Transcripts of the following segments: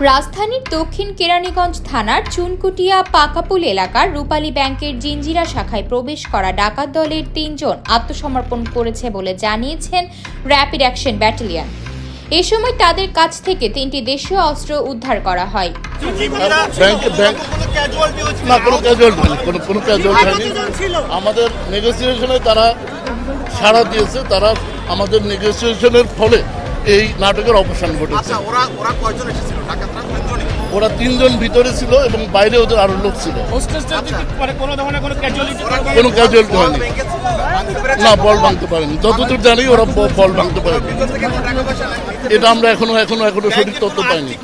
রাজধানীর দক্ষিণ কেরানীগঞ্জ থানার চুনকুটিয়া পাকাপুল এলাকার রূপালী ব্যাংকের জিঞ্জিরা শাখায় প্রবেশ করা ডাকাত দলের ৩ জন আত্মসমর্পণ করেছে বলে জানিয়েছেন র্যাপিড অ্যাকশন ব্যাটালিয়ন। এ সময় তাদের কাছ থেকে ৩টি দেশীয় অস্ত্র উদ্ধার করা হয়। আমাদের নেগোসিয়েশনে তারা সাড়া দিয়েছে, তারা আমাদের নেগোসিয়েশনের ফলে এই নাটকের অবসান ঘটেছে। ওরা ৩ জন ভিতরে ছিল এবং বাইরে ওদের আরো লোক ছিল। কোনো ক্যাজুয়ালিটি হয়নি, না বল ভাঙতে পারেনি। যতদূর জানি ওরা বল ভাঙতে পারেনি। এটা আমরা এখনো সঠিক তথ্য পাইনি।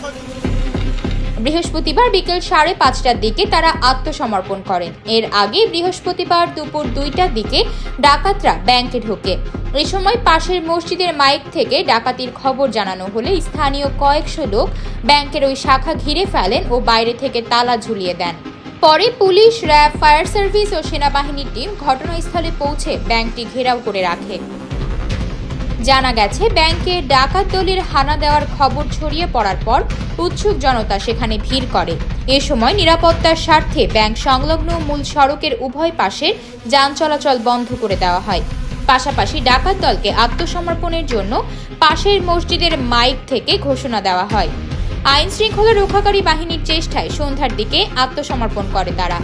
বৃহস্পতিবার বিকেল 5:30টার দিকে তারা আত্মসমর্পণ করেন। এর আগে বৃহস্পতিবার দুপুর 2টার দিকে ডাকাতরা ব্যাংকে ঢোকে। এই সময় পাশের মসজিদের মাইক থেকে ডাকাতির খবর জানানো হলে স্থানীয় কয়েকশো লোক ব্যাংকের ওই শাখা ঘিরে ফেলেন ও বাইরে থেকে তালা ঝুলিয়ে দেন। পরে পুলিশ, র্যাব, ফায়ার সার্ভিস ও সেনাবাহিনীর টিম ঘটনাস্থলে পৌঁছে ব্যাংকটি ঘেরাও করে রাখে। জানা গেছে, ব্যাংকে ডাকাত দলের হানা দেওয়ার খবর ছড়িয়ে পড়ার পর উৎসুক জনতা সেখানে ভিড় করে। এ সময় নিরাপত্তার স্বার্থে ব্যাংক সংলগ্ন মূল সড়কের উভয় পাশে যান চলাচল বন্ধ করে দেওয়া হয়। পাশাপাশি ডাকাত দলকে আত্মসমর্পণের জন্য পাশের মসজিদের মাইক থেকে ঘোষণা দেওয়া হয়। আইন শৃঙ্খলা রক্ষাকারী বাহিনীর চেষ্টায় সন্ধ্যার দিকে আত্মসমর্পণ করে তারা।